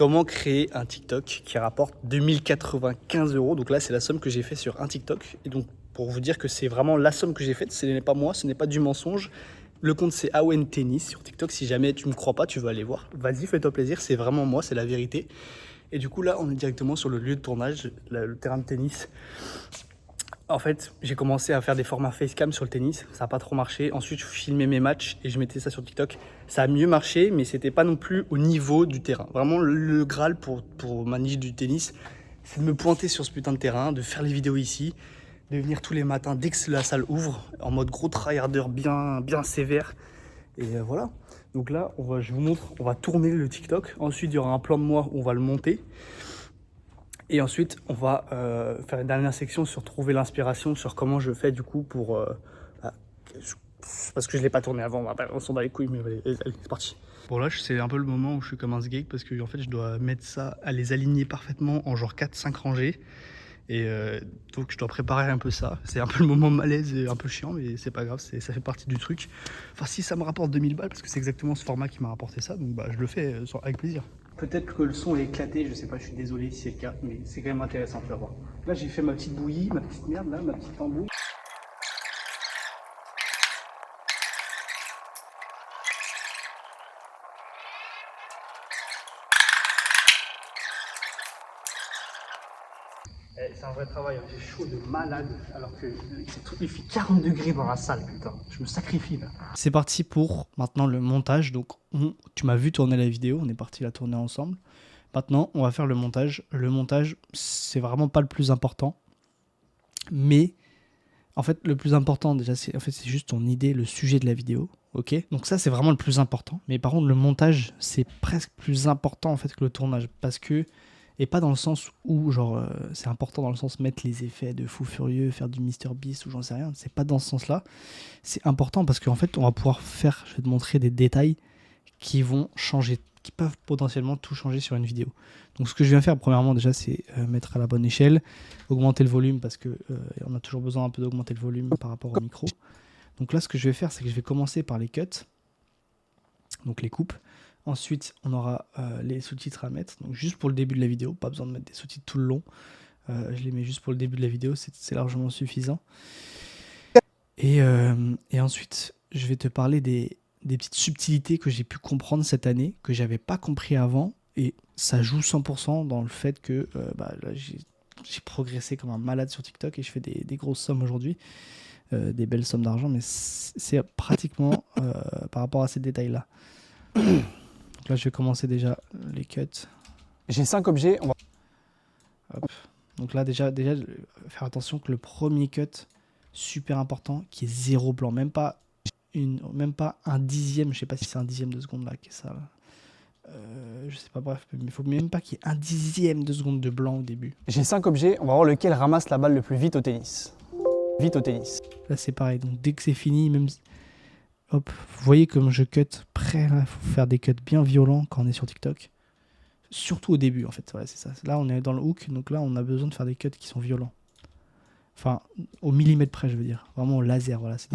Comment créer un TikTok qui rapporte 2095 €. Donc là, c'est la somme que j'ai fait sur un TikTok. Et donc, pour vous dire que c'est vraiment la somme que j'ai faite, ce n'est pas moi, ce n'est pas du mensonge. Le compte, c'est Awen Tennis sur TikTok. Si jamais tu me crois pas, tu veux aller voir. Vas-y, fais-toi plaisir, c'est vraiment moi, c'est la vérité. Et du coup, là, on est directement sur le lieu de tournage, le terrain de tennis. En fait, j'ai commencé à faire des formats facecam sur le tennis, ça n'a pas trop marché. Ensuite, je filmais mes matchs et je mettais ça sur TikTok. Ça a mieux marché, mais c'était pas non plus au niveau du terrain. Vraiment, le Graal pour ma niche du tennis, c'est de me pointer sur ce putain de terrain, de faire les vidéos ici, de venir tous les matins dès que la salle ouvre, en mode gros tryharder bien sévère. Et voilà. Donc là, je vous montre, on va tourner le TikTok. Ensuite, il y aura un plan de moi où on va le monter. Et ensuite, on va faire une dernière section sur trouver l'inspiration, sur comment je fais du coup pour... parce que je ne l'ai pas tourné avant, on s'en bat les couilles, mais allez, c'est parti. Bon là, c'est un peu le moment où je suis comme un sgeek parce que en fait, je dois mettre ça, à les aligner parfaitement en genre 4-5 rangées. Et donc je dois préparer un peu ça. C'est un peu le moment malaise et un peu chiant, mais c'est pas grave, ça fait partie du truc. Enfin, si ça me rapporte 2000 balles, parce que c'est exactement ce format qui m'a rapporté ça, donc bah, je le fais avec plaisir. Peut-être que le son est éclaté, je sais pas, je suis désolé si c'est le cas, mais c'est quand même intéressant de le voir. Là, j'ai fait ma petite bouillie, ma petite merde, là, ma petite tambouille. C'est un vrai travail, hein. J'ai chaud de malade, alors que il fait 40 degrés dans la salle, putain. Je me sacrifie là. C'est parti pour maintenant le montage. Donc, tu m'as vu tourner la vidéo, on est parti la tourner ensemble. Maintenant, on va faire le montage. Le montage, c'est vraiment pas le plus important. Mais, en fait, le plus important, déjà, c'est juste ton idée, le sujet de la vidéo. Ok, donc ça, c'est vraiment le plus important. Mais par contre, le montage, c'est presque plus important, en fait, que le tournage. Parce que... Et pas dans le sens où, genre, c'est important dans le sens mettre les effets de fou furieux, faire du MrBeast ou j'en sais rien. C'est pas dans ce sens-là. C'est important parce qu'en fait, on va pouvoir faire, je vais te montrer des détails qui vont changer, qui peuvent potentiellement tout changer sur une vidéo. Donc, ce que je viens faire, premièrement, déjà, c'est mettre à la bonne échelle, augmenter le volume parce que on a toujours besoin un peu d'augmenter le volume par rapport au micro. Donc là, ce que je vais faire, c'est que je vais commencer par les cuts, donc les coupes. Ensuite, on aura les sous-titres à mettre, donc juste pour le début de la vidéo, pas besoin de mettre des sous-titres tout le long. Je les mets juste pour le début de la vidéo, c'est largement suffisant. Et ensuite, je vais te parler des petites subtilités que j'ai pu comprendre cette année, que j'avais pas compris avant, et ça joue 100% dans le fait que là, j'ai progressé comme un malade sur TikTok et je fais des grosses sommes aujourd'hui, des belles sommes d'argent, mais c'est pratiquement par rapport à ces détails-là. Donc là, je vais commencer déjà les cuts. J'ai 5 objets. Hop. Donc là, déjà, faire attention que le premier cut, super important, qui est 0 blanc. Même pas un dixième, je sais pas si c'est un dixième de seconde là, qui est ça. Là. Je sais pas, bref, mais il faut même pas qu'il y ait un dixième de seconde de blanc au début. J'ai 5 objets, on va voir lequel ramasse la balle le plus vite au tennis. Vite au tennis. Là, c'est pareil. Donc dès que c'est fini, même... Hop, vous voyez comme je cut près, là, il faut faire des cuts bien violents quand on est sur TikTok. Surtout au début, en fait. Ouais, c'est ça. Là, on est dans le hook, donc là, on a besoin de faire des cuts qui sont violents. Enfin, au millimètre près, je veux dire. Vraiment au laser, voilà. C'est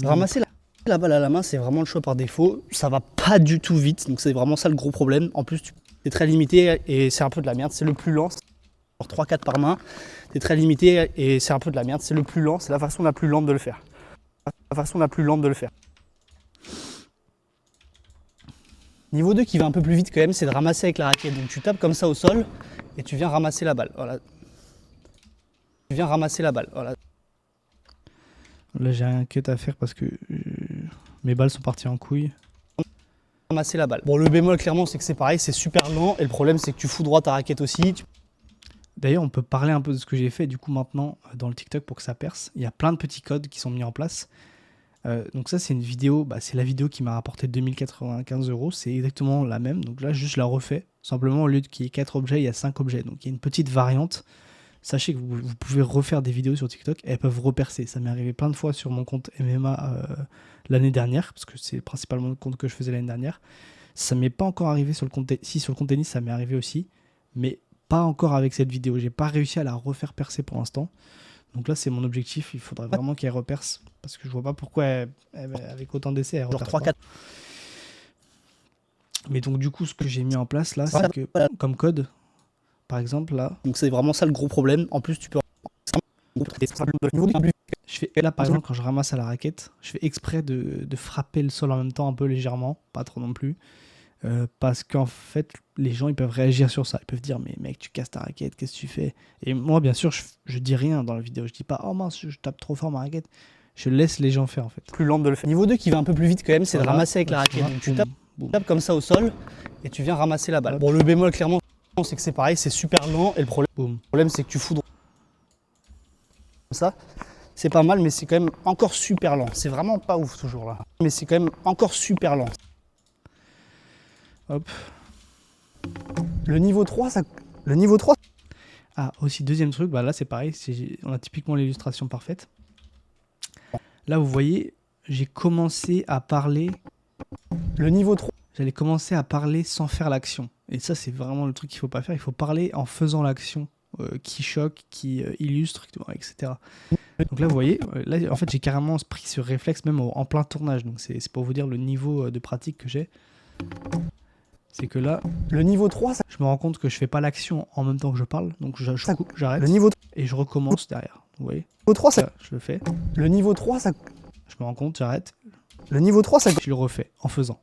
ramasser la balle à la main, c'est vraiment le choix par défaut. Ça va pas du tout vite, donc c'est vraiment ça le gros problème. En plus, t'es très limité et c'est un peu de la merde. C'est le plus lent. Genre 3-4 par main. T'es très limité et c'est un peu de la merde. C'est le plus lent. C'est la façon la plus lente de le faire. Niveau 2 qui va un peu plus vite quand même, c'est de ramasser avec la raquette. Donc tu tapes comme ça au sol et tu viens ramasser la balle. Voilà. Là j'ai un cut à faire parce que mes balles sont parties en couille. Ramasser la balle. Bon, le bémol clairement c'est que c'est pareil, c'est super lent et le problème c'est que tu fous droit ta raquette aussi. D'ailleurs on peut parler un peu de ce que j'ai fait du coup maintenant dans le TikTok pour que ça perce. Il y a plein de petits codes qui sont mis en place. Donc ça c'est une vidéo, c'est la vidéo qui m'a rapporté 2095 €, c'est exactement la même, donc là juste je la refais, simplement au lieu qu'il y ait 4 objets, il y a 5 objets, donc il y a une petite variante. Sachez que vous pouvez refaire des vidéos sur TikTok, elles peuvent repercer, ça m'est arrivé plein de fois sur mon compte MMA l'année dernière, parce que c'est principalement le compte que je faisais l'année dernière. Ça m'est pas encore arrivé sur le compte, si sur le compte tennis ça m'est arrivé aussi, mais pas encore avec cette vidéo, j'ai pas réussi à la refaire percer pour l'instant. Donc là, c'est mon objectif. Il faudrait vraiment qu'elle reperce. Parce que je vois pas pourquoi, avec autant d'essais, elle reperce pas. Mais donc du coup, ce que j'ai mis en place là, c'est que comme code, par exemple là, Donc c'est vraiment ça le gros problème. En plus, tu peux... je fais là par exemple quand je ramasse à la raquette, je fais exprès de frapper le sol en même temps un peu légèrement, pas trop non plus, parce qu'en fait les gens ils peuvent réagir sur ça, ils peuvent dire mais mec tu casses ta raquette, qu'est-ce que tu fais? Et moi bien sûr je dis rien dans la vidéo, je dis pas oh mince je tape trop fort ma raquette, je laisse les gens faire en fait. Plus lente de le faire. Niveau 2 qui va un peu plus vite quand même, c'est de ramasser avec la raquette. Donc tu tapes comme ça au sol et tu viens ramasser la balle. Bon, le bémol clairement c'est que c'est pareil, c'est super lent et le problème c'est que tu fous comme ça. C'est pas mal mais c'est quand même encore super lent. C'est vraiment pas ouf toujours là. Mais c'est quand même encore super lent. Hop. Le niveau 3 ça... Le niveau 3... Ah aussi deuxième truc, bah là c'est pareil, on a typiquement l'illustration parfaite. Là vous voyez, j'ai commencé à parler. Le niveau 3. J'allais commencer à parler sans faire l'action. Et ça, c'est vraiment le truc qu'il ne faut pas faire. Il faut parler en faisant l'action qui choque, qui illustre, etc. Donc là, vous voyez, là, en fait, j'ai carrément pris ce réflexe même en plein tournage. Donc c'est pour vous dire le niveau de pratique que j'ai. C'est que là, le niveau 3, ça... je me rends compte que je ne fais pas l'action en même temps que je parle. Donc j'arrête. Le niveau 3... Et je recommence derrière. Vous voyez, le niveau 3, ça... Là, je le fais. Le niveau 3, ça... Je me rends compte, j'arrête. Le niveau 3, ça... Je le refais en faisant.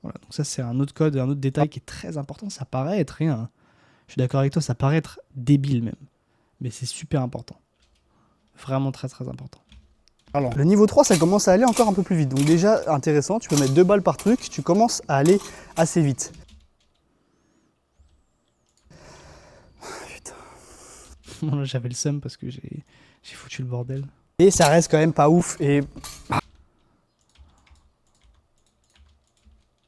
Voilà, donc ça c'est un autre code, un autre détail qui est très important. Ça paraît être rien, hein. Je suis d'accord avec toi, ça paraît être débile même. Mais c'est super important. Vraiment très très important. Alors, le niveau 3, ça commence à aller encore un peu plus vite. Donc déjà, intéressant, tu peux mettre 2 balles par truc, tu commences à aller assez vite. Putain. J'avais le seum parce que j'ai foutu le bordel. Et ça reste quand même pas ouf et...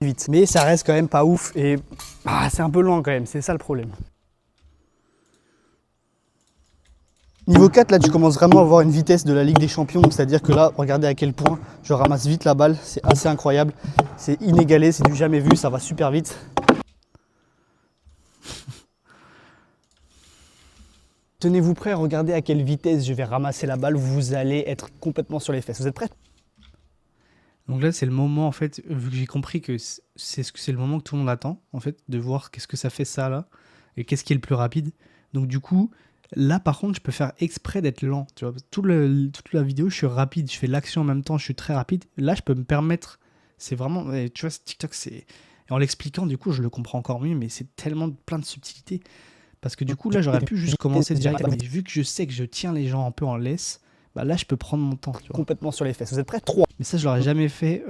vite. Mais ça reste quand même pas ouf et c'est un peu lent quand même, c'est ça le problème. Niveau 4, là tu commences vraiment à avoir une vitesse de la Ligue des Champions, c'est-à-dire que là, regardez à quel point je ramasse vite la balle, c'est assez incroyable, c'est inégalé, c'est du jamais vu, ça va super vite. Tenez-vous prêts, regardez à quelle vitesse je vais ramasser la balle, vous allez être complètement sur les fesses. Vous êtes prêts? Donc là, c'est le moment, en fait, vu que j'ai compris que c'est le moment que tout le monde attend, en fait, de voir qu'est-ce que ça fait ça, là, et qu'est-ce qui est le plus rapide. Donc du coup, là, par contre, je peux faire exprès d'être lent, tu vois. Toute la vidéo, je suis rapide, je fais l'action en même temps, je suis très rapide. Là, je peux me permettre, c'est vraiment, tu vois, TikTok, c'est... Et en l'expliquant, du coup, je le comprends encore mieux, mais c'est tellement plein de subtilités. Parce que du coup, là, j'aurais pu juste commencer direct, mais vu que je sais que je tiens les gens un peu en laisse, bah là, je peux prendre mon temps, tu vois. Complètement sur les fesses. Vous êtes prêts? 3. Mais ça, je l'aurais jamais fait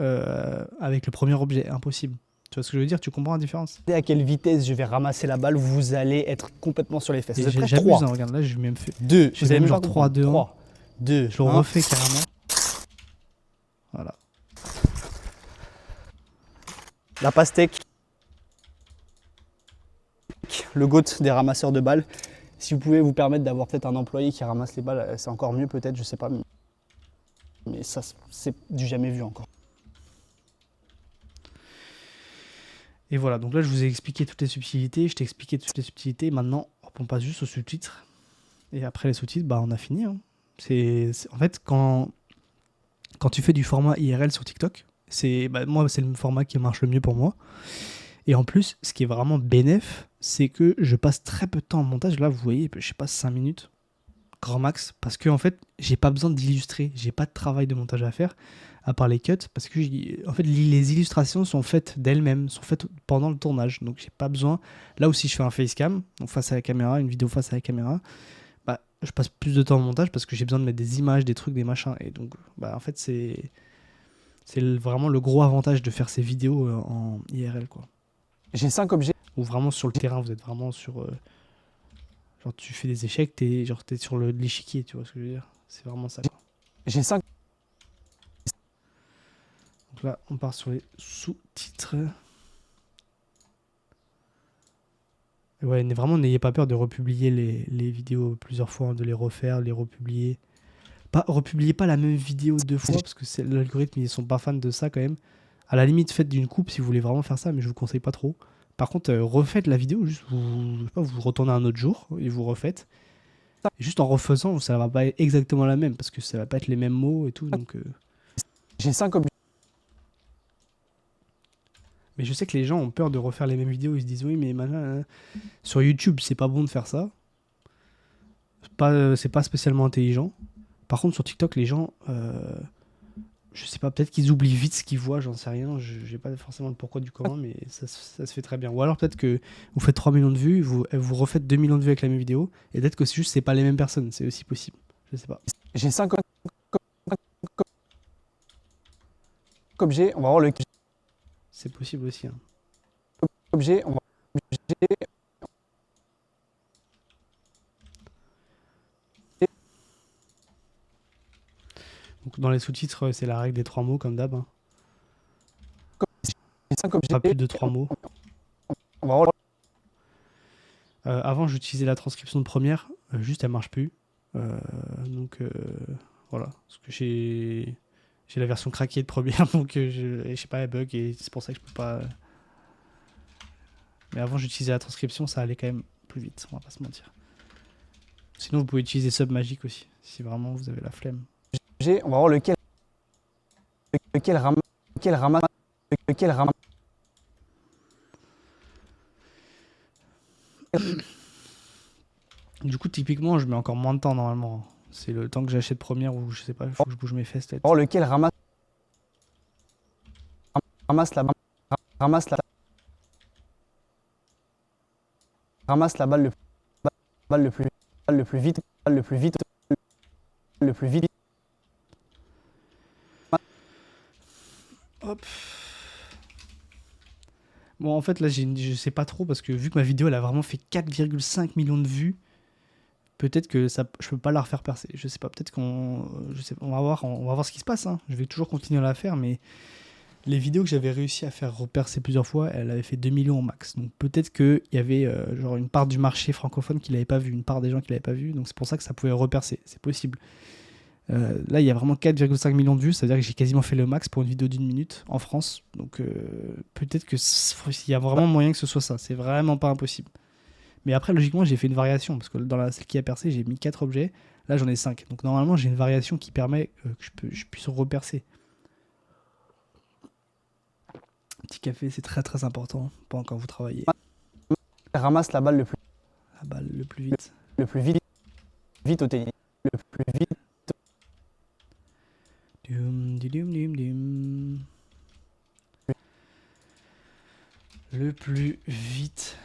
avec le premier objet, impossible. Tu vois ce que je veux dire? Tu comprends la différence? À quelle vitesse je vais ramasser la balle, vous allez être complètement sur les fesses. Vous êtes prêts? J'abuse, hein, regarde, là, je vais même faire 2. Je vais même genre 3, 2, 1. 3, 2, je le refais carrément. Voilà. La pastèque. Le GOAT des ramasseurs de balles. Si vous pouvez vous permettre d'avoir peut-être un employé qui ramasse les balles, c'est encore mieux peut-être, je sais pas. Mais ça, c'est du jamais vu encore. Et voilà, donc là je vous ai expliqué toutes les subtilités, je t'ai expliqué toutes les subtilités, maintenant on passe juste aux sous-titres. Et après les sous-titres, bah on a fini. Hein. En fait, quand tu fais du format IRL sur TikTok, moi c'est le format qui marche le mieux pour moi. Et en plus, ce qui est vraiment bénéf, c'est que je passe très peu de temps en montage. Là, vous voyez, je passe 5 minutes, grand max, parce que en fait, j'ai pas besoin d'illustrer, j'ai pas de travail de montage à faire, à part les cuts, parce que en fait, les illustrations sont faites d'elles-mêmes, sont faites pendant le tournage, donc j'ai pas besoin. Là aussi, je fais un facecam, donc face à la caméra, une vidéo face à la caméra, bah, je passe plus de temps en montage parce que j'ai besoin de mettre des images, des trucs, des machins, et donc, bah, en fait, c'est vraiment le gros avantage de faire ces vidéos en IRL, quoi. J'ai 5 objets. Ou vraiment sur le terrain, vous êtes vraiment sur... genre tu fais des échecs, t'es sur l'échiquier, tu vois ce que je veux dire? C'est vraiment ça. J'ai 5. Donc là, on part sur les sous-titres. Ouais, vraiment, n'ayez pas peur de republier les vidéos plusieurs fois, de les refaire, les republier. Republiez pas la même vidéo 2 fois, parce que l'algorithme, ils sont pas fans de ça quand même. À la limite, faites d'une coupe si vous voulez vraiment faire ça, mais je vous conseille pas trop. Par contre, refaites la vidéo, juste vous retournez un autre jour et vous refaites. Et juste en refaisant, ça va pas être exactement la même, parce que ça va pas être les mêmes mots et tout. Donc, J'ai 5 objets. Mais je sais que les gens ont peur de refaire les mêmes vidéos. Ils se disent, oui, mais sur YouTube, c'est pas bon de faire ça. C'est pas spécialement intelligent. Par contre, sur TikTok, les gens, je sais pas, peut-être qu'ils oublient vite ce qu'ils voient, j'en sais rien. J'ai pas forcément le pourquoi du comment, mais ça se fait très bien. Ou alors peut-être que vous faites 3 millions de vues, vous refaites 2 millions de vues avec la même vidéo, et peut-être que c'est juste c'est pas les mêmes personnes. C'est aussi possible. Je sais pas. J'ai 5 objets, on va voir le C'est possible aussi. Hein. objet, on va Donc, dans les sous-titres, c'est la règle des 3 mots, comme d'hab. Hein. j'ai 5 objets, Pas plus de 3 mots. on va voir Avant, j'utilisais la transcription de Première, juste elle marche plus. Donc voilà, parce que j'ai la version craquée de Première, donc je sais pas, elle bug et c'est pour ça que je peux pas. Mais avant, j'utilisais la transcription, ça allait quand même plus vite, on va pas se mentir. Sinon, vous pouvez utiliser Submagic aussi, si vraiment vous avez la flemme. on va voir lequel ramasse. Du coup, typiquement, je mets encore moins de temps normalement. C'est le temps que j'achète Première ou je sais pas, il faut que je bouge mes fesses peut-être. On va voir lequel ramasse la balle le plus vite. Hop. Bon, en fait, là, je sais pas trop parce que vu que ma vidéo, elle a vraiment fait 4,5 millions de vues, peut-être que je peux pas la refaire percer. Je sais pas, peut-être on va voir ce qui se passe. Hein. Je vais toujours continuer à la faire, mais les vidéos que j'avais réussi à faire repercer plusieurs fois, elle avait fait 2 millions au max. Donc peut-être qu'il y avait genre une part du marché francophone qui l'avait pas vu, une part des gens qui l'avaient pas vu. Donc c'est pour ça que ça pouvait repercer. C'est possible. Là, il y a vraiment 4,5 millions de vues, c'est-à-dire que j'ai quasiment fait le max pour une vidéo d'1 minute en France. Donc peut-être qu'il y a vraiment moyen que ce soit ça. C'est vraiment pas impossible. Mais après, logiquement, j'ai fait une variation, parce que dans celle qui a percé, j'ai mis 4 objets. Là, j'en ai 5. Donc normalement, j'ai une variation qui permet que je puisse repercer. Petit café, c'est très très important pendant quand vous travaillez. Ramasse la balle le plus vite. Vite au tennis. Le plus vite. Le plus vite.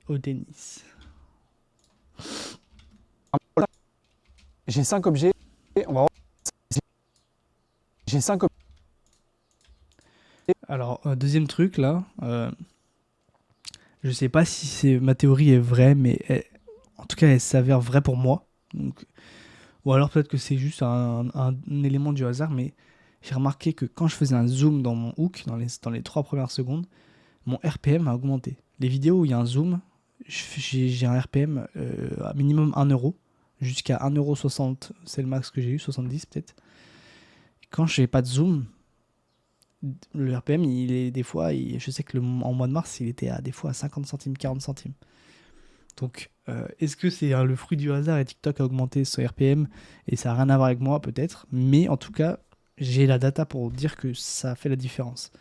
Au tennis. J'ai 5 objets. On va voir. J'ai 5 objets. Alors, deuxième truc là. Je sais pas si ma théorie est vraie, mais en tout cas, elle s'avère vraie pour moi. Donc, ou alors peut-être que c'est juste un élément du hasard, mais j'ai remarqué que quand je faisais un zoom dans mon hook, dans les 3 premières secondes, mon RPM a augmenté. Les vidéos où il y a un zoom, j'ai un RPM à minimum 1 euro, jusqu'à 1,60 €, c'est le max que j'ai eu, 70 peut-être. Quand je n'ai pas de zoom, le RPM, il est des fois, je sais que en mois de mars, il était des fois à 50 centimes, 40 centimes. Donc, est-ce que c'est le fruit du hasard et TikTok a augmenté son RPM et ça n'a rien à voir avec moi peut-être, mais en tout cas, j'ai la data pour dire que ça fait la différence.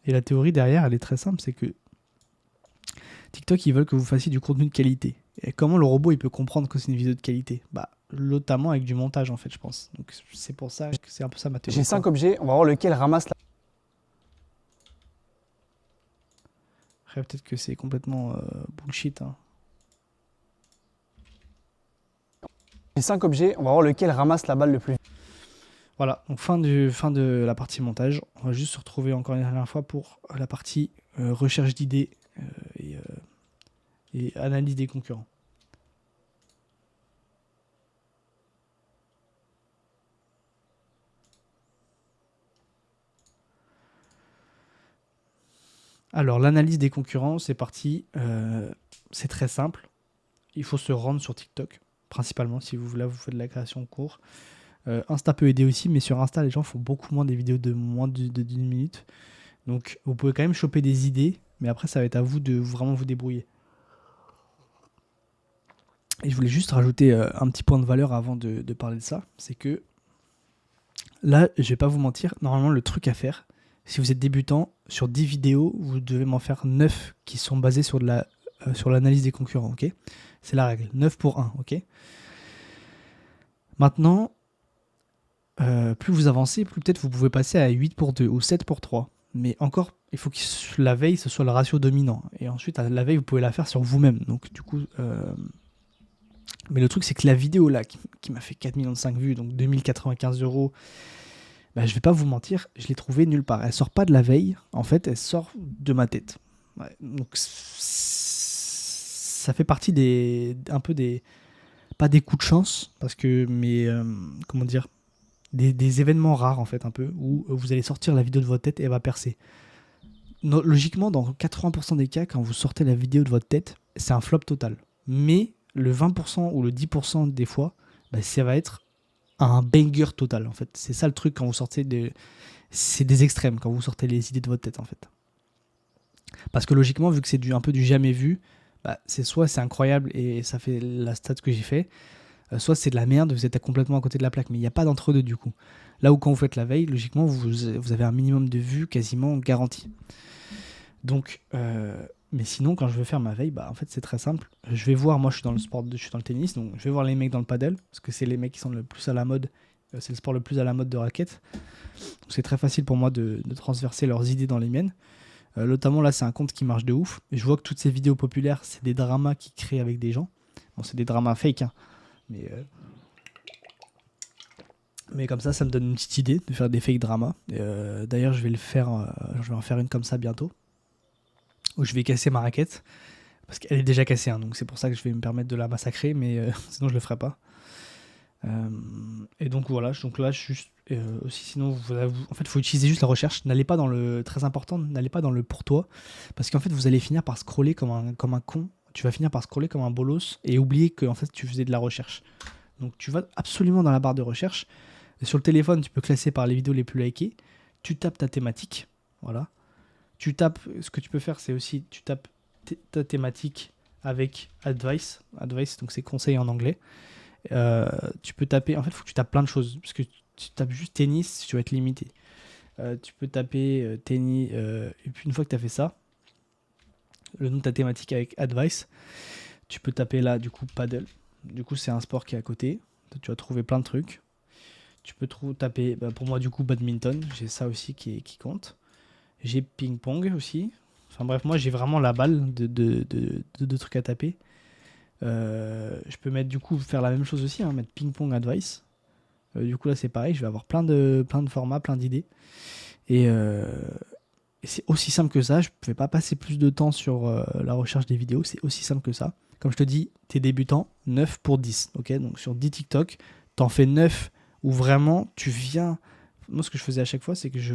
Et la théorie derrière, elle est très simple, c'est que TikTok, ils veulent que vous fassiez du contenu de qualité. Et comment le robot, il peut comprendre que c'est une vidéo de qualité? Bah, notamment avec du montage, en fait, je pense. Donc, c'est pour ça que c'est un peu ça ma théorie. J'ai 5 objets, on va voir lequel ramasse la... Après, peut-être que c'est complètement bullshit. Hein. J'ai 5 objets, on va voir lequel ramasse la balle le plus vite. Voilà, donc fin de la partie montage. On va juste se retrouver encore une dernière fois pour la partie recherche d'idées et analyse des concurrents. Alors, l'analyse des concurrents, c'est parti. C'est très simple. Il faut se rendre sur TikTok, principalement, si vous faites de la création en cours. Insta peut aider aussi, mais sur Insta, les gens font beaucoup moins des vidéos de moins d'une minute. Donc, vous pouvez quand même choper des idées, mais après, ça va être à vous de vraiment vous débrouiller. Et je voulais juste rajouter un petit point de valeur avant de parler de ça. C'est que là, je vais pas vous mentir, normalement le truc à faire, si vous êtes débutant, sur 10 vidéos, vous devez m'en faire 9 qui sont basées sur l'analyse des concurrents, ok? C'est la règle, 9 pour 1, ok? Maintenant, plus vous avancez, plus peut-être vous pouvez passer à 8 pour 2 ou 7 pour 3. Mais encore, il faut que la veille, ce soit le ratio dominant. Et ensuite, à la veille, vous pouvez la faire sur vous-même. Donc du coup... Mais le truc, c'est que la vidéo là, qui m'a fait 4,5 millions de vues, donc 2095 €, bah, je vais pas vous mentir, je l'ai trouvée nulle part. Elle sort pas de la veille, en fait, elle sort de ma tête. Ouais, donc ça fait partie pas des coups de chance, parce que, mais comment dire, des événements rares en fait, un peu, où vous allez sortir la vidéo de votre tête et elle va percer. Logiquement, dans 80% des cas, quand vous sortez la vidéo de votre tête, c'est un flop total. Mais le 20% ou le 10% des fois, bah, ça va être un banger total en fait. C'est ça le truc quand vous sortez c'est des extrêmes quand vous sortez les idées de votre tête en fait. Parce que logiquement, vu que c'est un peu du jamais vu, bah, soit c'est incroyable et ça fait la stat que j'ai fait, soit c'est de la merde, vous êtes complètement à côté de la plaque, mais il n'y a pas d'entre-deux du coup. Là où quand vous faites la veille, logiquement, vous avez un minimum de vues quasiment garanti. Donc, mais sinon, quand je veux faire ma veille, bah, en fait, c'est très simple. Je vais voir, moi, je suis dans le tennis, donc je vais voir les mecs dans le paddle, parce que c'est les mecs qui sont le plus à la mode, c'est le sport le plus à la mode de raquette. Donc, c'est très facile pour moi de transverser leurs idées dans les miennes. Notamment, là, c'est un compte qui marche de ouf. Et je vois que toutes ces vidéos populaires, c'est des dramas qu'ils créent avec des gens. Bon, c'est des dramas fake, hein, mais comme ça me donne une petite idée de faire des fake dramas. D'ailleurs, je vais en faire une comme ça bientôt, où je vais casser ma raquette, parce qu'elle est déjà cassée, hein, donc c'est pour ça que je vais me permettre de la massacrer, mais sinon je le ferai pas. Et donc voilà, donc là juste aussi, sinon en fait, il faut utiliser juste la recherche. N'allez pas dans le très important, n'allez pas dans le pour toi, parce qu'en fait vous allez finir par scroller comme un con. Tu vas finir par scroller comme un bolos et oublier que en fait tu faisais de la recherche. Donc tu vas absolument dans la barre de recherche. Et sur le téléphone, tu peux classer par les vidéos les plus likées. Tu tapes ta thématique, voilà. Tu tapes, ce que tu peux faire, c'est aussi, tu tapes ta thématique avec advice, donc c'est conseil en anglais. Tu peux taper, en fait, il faut que tu tapes plein de choses, parce que tu tapes juste tennis, tu vas être limité. Tu peux taper tennis, et puis une fois que tu as fait ça, le nom de ta thématique avec advice, tu peux taper là, du coup, paddle. Du coup, c'est un sport qui est à côté. Tu vas trouver plein de trucs. Tu peux taper, pour moi, du coup, badminton. J'ai ça aussi qui compte. J'ai ping-pong aussi. Enfin bref, moi, j'ai vraiment la balle de trucs à taper. Je peux mettre, du coup, faire la même chose aussi, hein, mettre ping-pong advice. Du coup, là, c'est pareil. Je vais avoir plein de formats, plein d'idées. Et c'est aussi simple que ça. Je ne pouvais pas passer plus de temps sur la recherche des vidéos. C'est aussi simple que ça. Comme je te dis, t'es débutant, 9 pour 10. Okay, donc sur 10 TikTok, t'en fais 9 où vraiment tu viens. Moi, ce que je faisais à chaque fois, c'est que je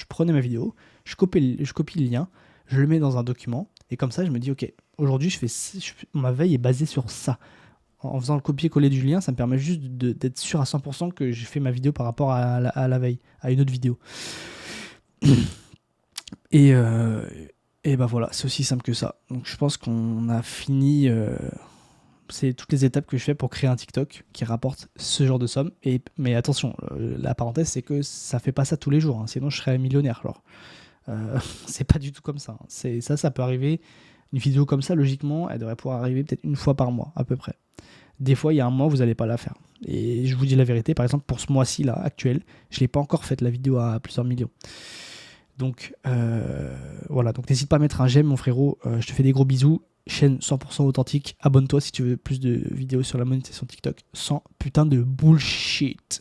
prenais ma vidéo, je copie le lien, je le mets dans un document. Et comme ça, je me dis, ok, aujourd'hui, ma veille est basée sur ça. En faisant le copier-coller du lien, ça me permet juste d'être sûr à 100% que j'ai fait ma vidéo par rapport à la veille, à une autre vidéo. Et ben voilà, c'est aussi simple que ça. Donc je pense qu'on a fini. C'est toutes les étapes que je fais pour créer un TikTok qui rapporte ce genre de somme. Mais attention, la parenthèse, c'est que ça fait pas ça tous les jours, hein, sinon je serais millionnaire. Alors, c'est pas du tout comme ça. Hein. Ça peut arriver. Une vidéo comme ça, logiquement, elle devrait pouvoir arriver peut-être une fois par mois, à peu près. Des fois, il y a un mois, vous n'allez pas la faire. Et je vous dis la vérité, par exemple, pour ce mois-ci, là, actuel, je l'ai pas encore fait la vidéo à plusieurs millions. Donc voilà, donc n'hésite pas à mettre un j'aime mon frérot, je te fais des gros bisous, chaîne 100% authentique, abonne-toi si tu veux plus de vidéos sur la monétisation TikTok sans putain de bullshit.